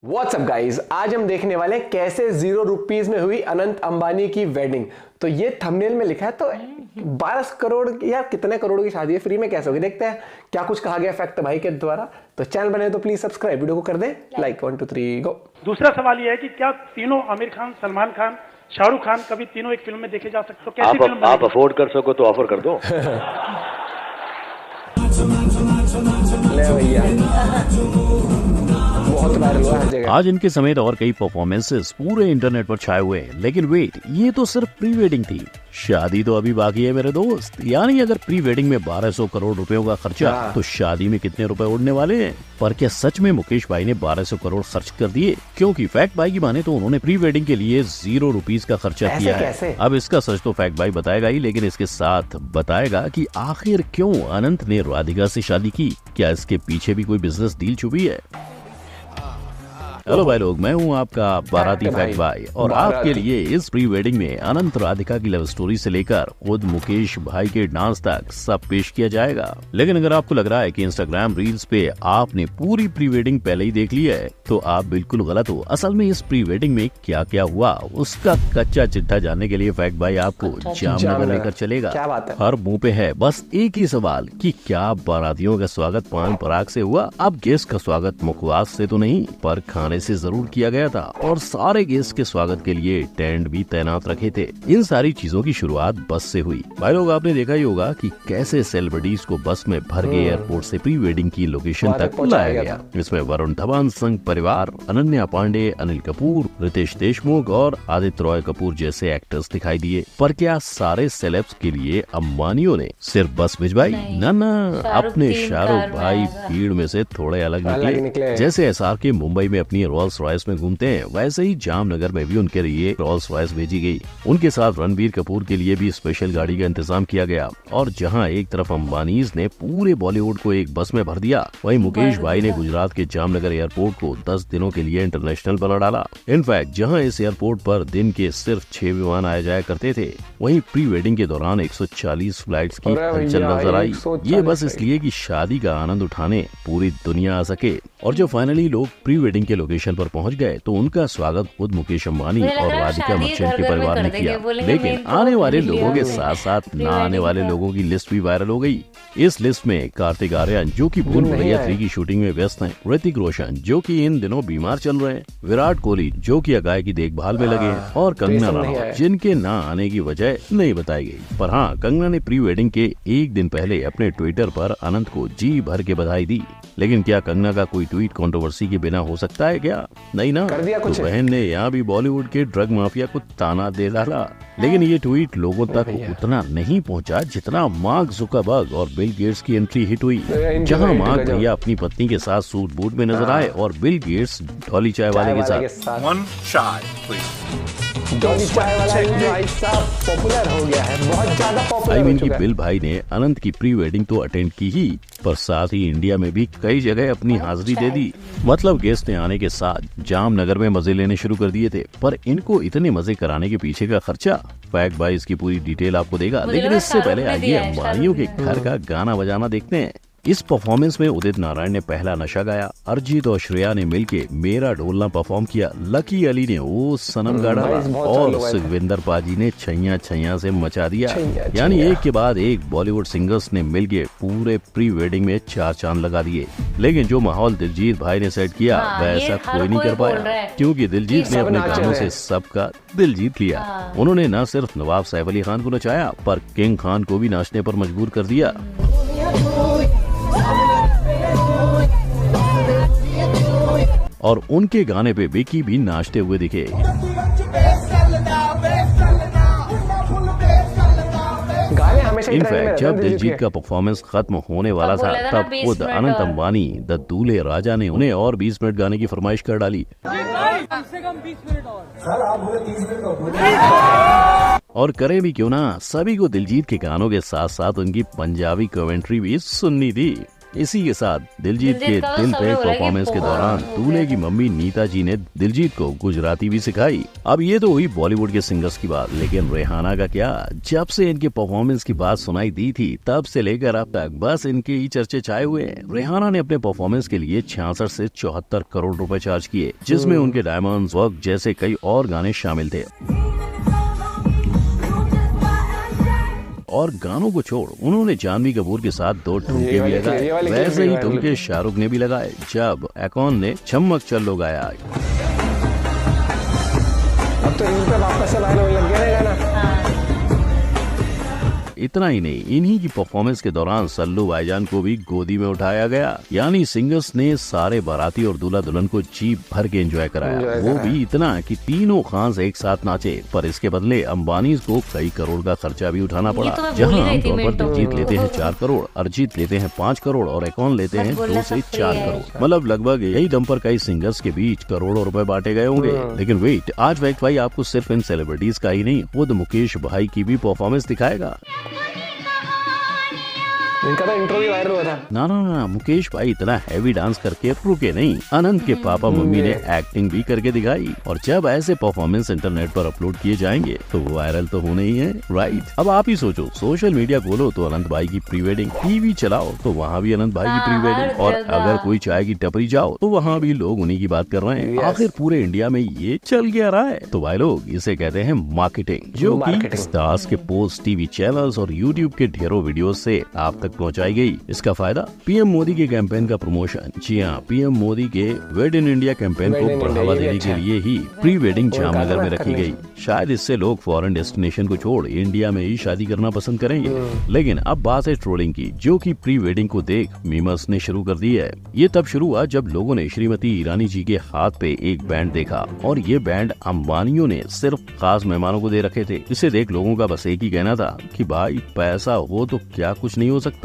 What's up guys, आज हम देखने वाले हैं कैसे 0 रुपीज में हुई अनंत अंबानी की वेडिंग। तो ये थंबनेल में लिखा है, तो 12 करोड़ या कितने करोड़ की शादी है, फ्री में कैसे होगी, देखते हैं क्या कुछ कहा गया फैक्ट भाई के द्वारा। तो चैनल बने तो प्लीज सब्सक्राइब, वीडियो को कर दे लाइक। 1 2 3 गो। दूसरा सवाल यह है कि क्या तीनों आमिर खान, सलमान खान, शाहरुख खान कभी तीनों एक फिल्म में देखे जा सकते हो? कैसी फिल्म आप अफोर्ड कर सको तो ऑफर कर दो। ले भैया, बहुत वायरल हुआ हर जगह। आज इनके समेत और कई परफॉर्मेंसेस पूरे इंटरनेट पर छाए हुए हैं। लेकिन वेट, ये तो सिर्फ प्री वेडिंग थी, शादी तो अभी बाकी है मेरे दोस्त। यानी अगर प्री वेडिंग में 1200 करोड़ रुपयों का खर्चा, तो शादी में कितने रुपए उड़ने वाले हैं? पर क्या सच में मुकेश भाई ने 1200 करोड़ खर्च कर दिए? क्योंकि फैक्ट भाई की माने तो उन्होंने प्री वेडिंग के लिए 0 रुपीज का खर्चा किया है। अब इसका सच तो फैक्ट भाई बताएगा ही, लेकिन इसके साथ बताएगा कि आखिर क्यों अनंत ने राधिका से शादी की। क्या इसके पीछे भी कोई बिजनेस डील छुपी है? हेलो भाई लोग, मैं हूं आपका बाराती फैक्ट भाई, और आपके लिए इस प्री वेडिंग में अनंत राधिका की लव स्टोरी से लेकर खुद मुकेश भाई के डांस तक सब पेश किया जाएगा। लेकिन अगर आपको लग रहा है कि इंस्टाग्राम रील्स पे आपने पूरी प्री वेडिंग पहले ही देख ली है, तो आप बिल्कुल गलत हो। असल में इस प्री वेडिंग में क्या क्या हुआ, उसका कच्चा चिट्ठा जानने के लिए फैक्ट भाई आपको जामनगर लेकर चलेगा। हर मुंह पे है बस एक ही सवाल कि क्या बारातियों का स्वागत पान पराग से हुआ? अब गेस्ट का स्वागत मुखवास से तो नहीं, पर खाने से जरूर किया गया था, और सारे गेस्ट के स्वागत के लिए टेंट भी तैनात रखे थे। इन सारी चीजों की शुरुआत बस से हुई। भाई लोग, आपने देखा ही होगा कि कैसे सेलिब्रिटीज को बस में भर के एयरपोर्ट से प्री वेडिंग की लोकेशन तक लाया गया। इसमें वरुण धवन संघ परिवार, अनन्या पांडे, अनिल कपूर, रितेश देशमुख और आदित्य रॉय कपूर जैसे एक्टर्स दिखाई दिए। पर क्या सारे सेलेब्स के लिए अंबानियों ने सिर्फ बस भिजवाई? ना, अपने शाहरुख भाई भीड़ में से थोड़े अलग निकले। जैसे SR के मुंबई में अपनी रोल्स रॉयस में घूमते हैं, वैसे ही जामनगर में भी उनके लिए रोल्स रॉयस भेजी गई। उनके साथ रणबीर कपूर के लिए भी स्पेशल गाड़ी का इंतजाम किया गया। और जहां एक तरफ अंबानीज ने पूरे बॉलीवुड को एक बस में भर दिया, वहीं मुकेश भाई ने गुजरात के जामनगर एयरपोर्ट को 10 दिनों के लिए इंटरनेशनल बना डाला। इनफैक्ट जहां इस एयरपोर्ट पर दिन के सिर्फ 6 विमान आया जाया करते थे, वहीं प्री वेडिंग के दौरान 140 फ्लाइट्स की हलचल नजर आई। ये बस इसलिए कि शादी का आनंद उठाने पूरी दुनिया आ सके। और जब फाइनली लोग प्री वेडिंग के लोकेशन पर पहुंच गए, तो उनका स्वागत खुद मुकेश अंबानी और राधिका मर्चेंट के परिवार ने किया। लेकिन आने वाले लोगों के साथ साथ न आने वाले लोगों की लिस्ट भी वायरल हो गई। इस लिस्ट में कार्तिक आर्यन, जो कि भूल भुलैया 3 की शूटिंग में व्यस्त हैं, ऋतिक रोशन, जो कि इन दिनों बीमार चल रहे हैं, विराट कोहली, जो कि अगाय की देखभाल में लगे हैं, और कंगना रनौत, जिनके न आने की वजह नहीं बताई गई। पर हाँ, कंगना ने प्री वेडिंग के एक दिन पहले अपने ट्विटर पर अनंत को जी भर के बधाई दी। लेकिन क्या कंगना का कोई ट्वीट कंट्रोवर्सी के बिना हो सकता है क्या? नहीं ना। तो बहन ने यहाँ भी बॉलीवुड के ड्रग माफिया को ताना दे डाला। लेकिन ये ट्वीट लोगों तक उतना नहीं पहुँचा जितना मार्क जुकरबर्ग और बिल गेट्स की एंट्री हिट हुई। जहाँ मार्क भैया अपनी पत्नी के साथ सूट बूट में नजर आए, और बिल गेट्स डॉली चाय वाले के साथ। डॉली चाय वाला भाई साहब पॉपुलर हो गया है, बहुत ज्यादा पॉपुलर हो चुका है। बिल भाई ने अनंत की प्री वेडिंग तो अटेंड की ही, पर साथ ही इंडिया में भी कई जगह अपनी हाजिरी दे दी। मतलब गेस्ट ने आने के साथ जामनगर में मजे लेने शुरू कर दिए थे। पर इनको इतने मजे कराने के पीछे का खर्चा फैक्ट भाई इसकी पूरी डिटेल आपको देगा। लेकिन इससे पहले आइए अंबानियों के घर का गाना बजाना देखते हैं। इस परफॉर्मेंस में उदित नारायण ने पहला नशा गाया, अरिजीत और श्रेया ने मिलके मेरा ढोलना परफॉर्म किया, लकी अली ने ओ सनम गाड़ा, और सुखविंदर पाजी ने छैया छैया से मचा दिया। यानी एक के बाद एक बॉलीवुड सिंगर्स ने मिलके पूरे प्री वेडिंग में 4 चांद लगा दिए। लेकिन जो माहौल दिलजीत भाई ने सेट किया, वह ऐसा कोई नहीं कर पाया, क्योंकि दिलजीत ने अपने गानों से सबका दिल जीत लिया। उन्होंने न सिर्फ नवाब सैफ अली खान को नचाया, पर किंग खान को भी नाचने पर मजबूर कर दिया। और उनके गाने पे विकी भी नाचते हुए दिखे। इनफैक्ट जब दिलजीत का परफॉर्मेंस खत्म होने वाला था, तब खुद अनंत अंबानी द दूल्हे राजा ने उन्हें और 20 मिनट गाने की फरमाइश कर डाली। और करें भी क्यों ना, सभी को दिलजीत के गानों के साथ साथ उनकी पंजाबी कमेंट्री भी सुननी थी। इसी के साथ दिलजीत के दिल पे परफॉर्मेंस के दौरान दूल्हे की मम्मी नीता जी ने दिलजीत को गुजराती भी सिखाई। अब ये तो हुई बॉलीवुड के सिंगर्स की बात, लेकिन रेहाना का क्या? जब से इनके परफॉर्मेंस की बात सुनाई दी थी तब से लेकर अब तक बस इनके ही चर्चे छाए हुए हैं। रेहाना ने अपने परफॉर्मेंस के लिए 66 से 74 करोड़ रुपए चार्ज किए, जिसमें उनके डायमंड्स वर्क जैसे कई और गाने शामिल थे। और गानों को छोड़ उन्होंने जानवी कपूर के साथ 2 ठुमके भी लगाए। वैसे ही ठुमके शाहरुख ने भी लगाए जब एकॉन ने चमक चलो गाया। अब तो रील पे वापस से वायरल लग गया है गाना। इतना ही नहीं, इन्हीं की परफॉर्मेंस के दौरान सल्लू भाईजान को भी गोदी में उठाया गया। यानी सिंगर्स ने सारे बाराती और दूल्हा दुल्हन को जी भर के एंजॉय कराया, वो भी इतना कि तीनों खान एक साथ नाचे। पर इसके बदले अंबानी को कई करोड़ का खर्चा भी उठाना पड़ा, जहां आमतौर पर दिलजीत लेते हैं 4 करोड़, अरिजीत लेते हैं 5 करोड़ और एकॉन लेते हैं 2 से 4 करोड़। मतलब लगभग यही दम पर कई सिंगर्स के बीच करोड़ों रुपए बांटे गए होंगे। लेकिन वेट, आज फैक्ट भाई आपको सिर्फ इन सेलिब्रिटीज का ही नहीं, खुद मुकेश भाई की भी परफॉर्मेंस दिखाएगा। इनका तो इंट्रो भी वायरल हुआ था। ना, मुकेश भाई इतना हैवी डांस करके रुके नहीं। अनंत के पापा मम्मी ने एक्टिंग भी करके दिखाई। और जब ऐसे परफॉर्मेंस इंटरनेट पर अपलोड किए जाएंगे तो वायरल तो होने ही है, राइट? अब आप ही सोचो, सोशल मीडिया खोलो तो अनंत भाई की प्री वेडिंग, टीवी चलाओ तो वहाँ भी अनंत भाई की प्री वेडिंग, और अगर कोई चाय की टपरी जाओ तो वहाँ भी लोग उन्हीं की बात कर रहे हैं। आखिर पूरे इंडिया में ये चल क्या रहा है? तो भाई लोग इसे कहते हैं मार्केटिंग, जो कि स्टार्स के पोस्ट, टीवी चैनल्स और यूट्यूब के ढेरों वीडियो से आप तक पहुंचाई गई। इसका फायदा पीएम मोदी के कैंपेन का प्रमोशन। जी हाँ, पीएम मोदी के वेड इन इंडिया कैंपेन को बढ़ावा देने के लिए ही प्री वेडिंग जामनगर में रखी गई। शायद इससे लोग फॉरेन डेस्टिनेशन को छोड़ इंडिया में ही शादी करना पसंद करेंगे। लेकिन अब बात है ट्रोलिंग की, जो कि प्री वेडिंग को देख मीमर्स ने शुरू कर दी है। ये तब शुरू हुआ जब लोगों ने श्रीमती ईरानी जी के हाथ पे एक बैंड देखा, और ये बैंड अंबानियों ने सिर्फ खास मेहमानों को दे रखे थे। इसे देख लोगों का बस एक ही कहना था कि भाई पैसा हो तो क्या कुछ नहीं हो सकता।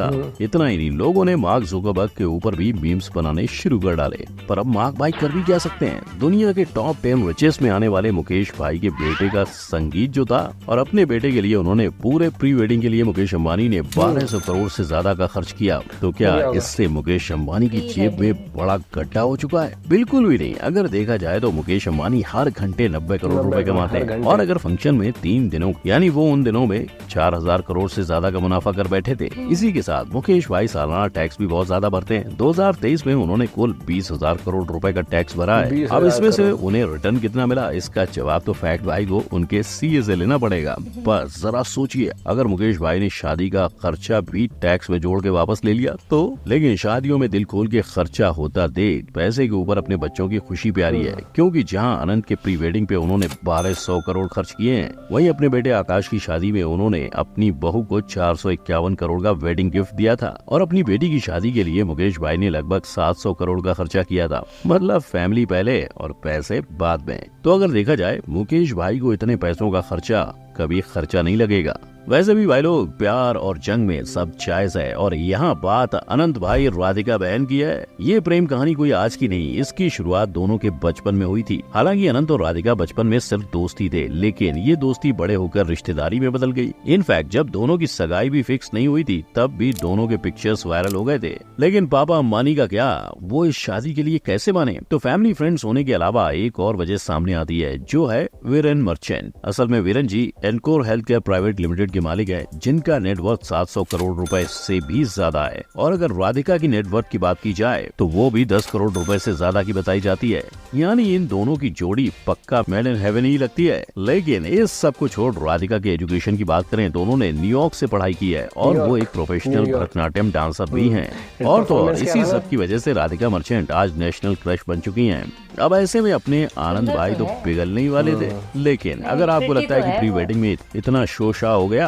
इतना ही नहीं, लोगों ने मार्क जुकरबर्ग के ऊपर भी मीम्स बनाने शुरू कर डाले। पर अब मार्क भाई कर भी क्या सकते हैं? दुनिया के टॉप 10 रिचेस्ट में आने वाले मुकेश भाई के बेटे का संगीत जो था, और अपने बेटे के लिए उन्होंने पूरे प्री वेडिंग के लिए मुकेश अंबानी ने 1200 करोड़ से ज्यादा का खर्च किया। तो क्या इससे मुकेश अंबानी की जेब में बड़ा गड्ढा हो चुका है? बिल्कुल भी नहीं। अगर देखा जाए तो मुकेश अंबानी हर घंटे 90 करोड़ रुपए कमाते हैं, और अगर फंक्शन में 3 दिनों यानी वो उन दिनों में 4000 करोड़ से ज्यादा का मुनाफा कर बैठे थे। इसी के साथ मुकेश भाई सालाना टैक्स भी बहुत ज्यादा भरते हैं। 2023 में उन्होंने कुल 20,000 करोड़ रुपए का टैक्स भरा है। अब इसमें से उन्हें रिटर्न कितना मिला, इसका जवाब तो फैक्ट भाई को उनके सीए से लेना पड़ेगा। बस जरा सोचिए, अगर मुकेश भाई ने शादी का खर्चा भी टैक्स में जोड़ के वापस ले लिया तो। लेकिन शादियों में दिल खोल के खर्चा होता देख पैसे के ऊपर अपने बच्चों की खुशी प्यारी है, क्योंकि जहां अनंत के प्री वेडिंग पे उन्होंने 1200 करोड़ खर्च किए हैं, वहीं अपने बेटे आकाश की शादी में उन्होंने अपनी बहू को 451 करोड़ का वेडिंग गिफ्ट दिया था, और अपनी बेटी की शादी के लिए मुकेश भाई ने लगभग 700 करोड़ का खर्चा किया था। मतलब फैमिली पहले और पैसे बाद में। तो अगर देखा जाए, मुकेश भाई को इतने पैसों का खर्चा कभी खर्चा नहीं लगेगा। वैसे भी भाई लोग, प्यार और जंग में सब जायज है, और यहाँ बात अनंत भाई राधिका बहन की है। ये प्रेम कहानी कोई आज की नहीं, इसकी शुरुआत दोनों के बचपन में हुई थी। हालांकि अनंत और राधिका बचपन में सिर्फ दोस्ती थे, लेकिन ये दोस्ती बड़े होकर रिश्तेदारी में बदल गई। इनफैक्ट जब दोनों की सगाई भी फिक्स नहीं हुई थी, तब भी दोनों के पिक्चर्स वायरल हो गए थे। लेकिन पापा अंबानी का क्या, वो इस शादी के लिए कैसे माने? तो फैमिली फ्रेंड्स होने के अलावा एक और वजह सामने आती है, जो है वीरेन मर्चेंट। असल में Viren ji Encore health care private limited के मालिक है, जिनका नेटवर्थ 700 करोड़ रुपए से भी ज्यादा है। और अगर राधिका की नेटवर्थ की बात की जाए तो वो भी 10 करोड़ रुपए से ज्यादा की बताई जाती है। यानी इन दोनों की जोड़ी पक्का मेड इन हेवन ही लगती है। लेकिन इस सब को छोड़ राधिका के एजुकेशन की बात करें तो उन्होंने न्यूयॉर्क से पढ़ाई की है, और वो एक प्रोफेशनल भरतनाट्यम डांसर भी हैं। और तो और इसी सब की वजह से राधिका मर्चेंट आज नेशनल क्रश बन चुकी हैं। अब ऐसे में अपने आनंद भाई तो पिघलने ही वाले थे। लेकिन अगर आपको लगता है कि प्री वेडिंग में इतना शोशा हो गया,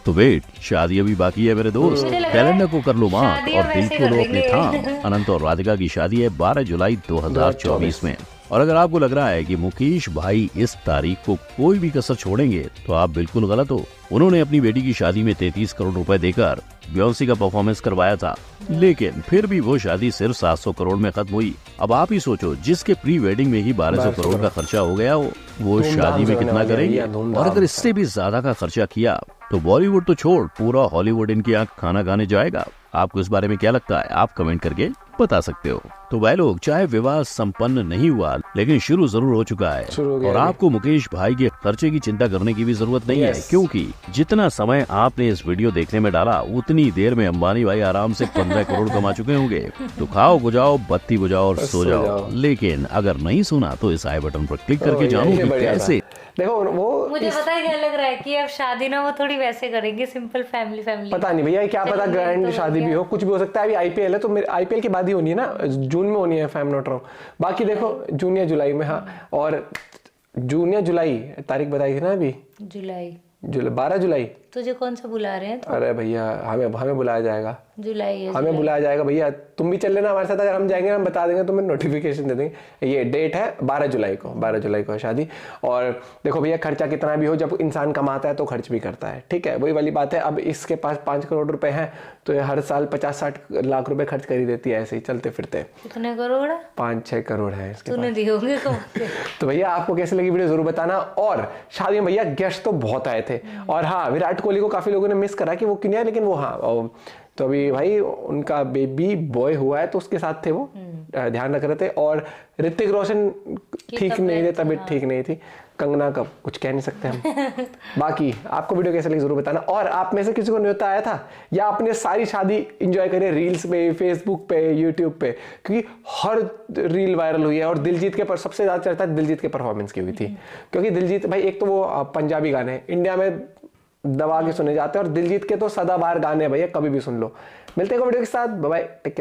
तो वेट, शादी अभी बाकी है मेरे दोस्त। कैलेंडर को कर लो मार्क और दिल को लो अपने थाम। अनंत और राधिका की शादी है 12 जुलाई 2024 में। और अगर आपको लग रहा है कि मुकेश भाई इस तारीख को कोई भी कसर छोड़ेंगे, तो आप बिल्कुल गलत हो। उन्होंने अपनी बेटी की शादी में 33 करोड़ रुपए देकर बियोंसी का परफॉर्मेंस करवाया था, लेकिन फिर भी वो शादी सिर्फ 700 करोड़ में खत्म हुई। अब आप ही सोचो, जिसके प्री वेडिंग में ही 1200 करोड़ का खर्चा हो गया हो, वो शादी में कितना करेंगे? और अगर इससे भी ज्यादा का खर्चा किया तो बॉलीवुड तो छोड़, पूरा हॉलीवुड इनकी आंख खाना खाने जाएगा। आपको इस बारे में क्या लगता है, आप कमेंट करके बता सकते हो। तो भाई लोग, चाहे विवाह संपन्न नहीं हुआ लेकिन शुरू जरूर हो चुका है, शुरू हो गया और है। आपको मुकेश भाई के खर्चे की चिंता करने की भी जरूरत नहीं है, क्योंकि जितना समय आपने इस वीडियो देखने में डाला उतनी देर में अंबानी भाई आराम से 15 करोड़ कमा चुके होंगे। तो खाओ गुजाओ, बत्ती बुझाओ और सो जाओ। लेकिन अगर नहीं सुना तो इस आई बटन पर क्लिक करके जानो कि कैसे। देखो वो मुझे पता है क्या लग रहा है कि अब शादी ना वो थोड़ी वैसे करेंगे, सिंपल फैमिली। पता नहीं भैया, क्या पता ग्रैंड शादी भी हो, कुछ भी हो सकता है। अभी आईपीएल है तो मेरे आईपीएल के बाद ही होनी है ना, जून में होनी है, if I am not wrong. बाकी देखो जून या जुलाई में, हाँ। और जून या जुलाई तारीख बताई थी ना अभी, जुलाई 12 जुलाई। तुझे कौन सा बुला रहे हैं तो? अरे भैया हमें बुलाया जाएगा, जुलाई है, हमें बुलाया जाएगा भैया। तुम भी चल लेना हमारे साथ, अगर हम जाएंगे हम बता देंगे, तुम्हें नोटिफिकेशन दे देंगे। ये डेट है 12 जुलाई को, 12 जुलाई को है शादी। और देखो भैया, खर्चा कितना भी हो, जब इंसान कमाता है तो खर्च भी करता है, ठीक है, वही वाली बात है। अब इसके पास 5 करोड़ रुपए हैं तो ये हर साल 50-60 लाख रुपए खर्च कर ही देती है ऐसे ही चलते फिरते। कितने करोड़? 5-6 करोड़ है इसके तूने दिए होंगे तो भैया आपको कैसी लगी वीडियो जरूर बताना। और शादी में भैया गेस्ट तो बहुत आए थे, और हाँ, विराट कोहली को काफी लोगों ने मिस करा कि वो क्यों नहीं आया, लेकिन वो हाँ, तो अभी भाई उनका बेबी बॉय हुआ है तो उसके साथ थे, वो ध्यान रख रहे थे। और ऋतिक रोशन ठीक नहीं थे, तबीयत ठीक नहीं थी। कंगना का कुछ कह नहीं सकते हम। बाकी आपको वीडियो कैसे लगी जरूर बताना। और आप में से किसी को न्योता आया था, या आपने सारी शादी एंजॉय करी रील्स पे, फेसबुक पे, यूट्यूब पे, क्योंकि हर रील वायरल हुई है। और दिलजीत के पर सबसे ज्यादा चर्चा दिलजीत के परफॉर्मेंस की हुई थी, क्योंकि दिलजीत भाई, एक तो वो पंजाबी गाने इंडिया में दबा के सुने जाते हैं, और दिलजीत के तो सदाबहार गाने भैया, कभी भी सुन लो। मिलते हैं वीडियो के साथ, बाय बाय, टेक केयर।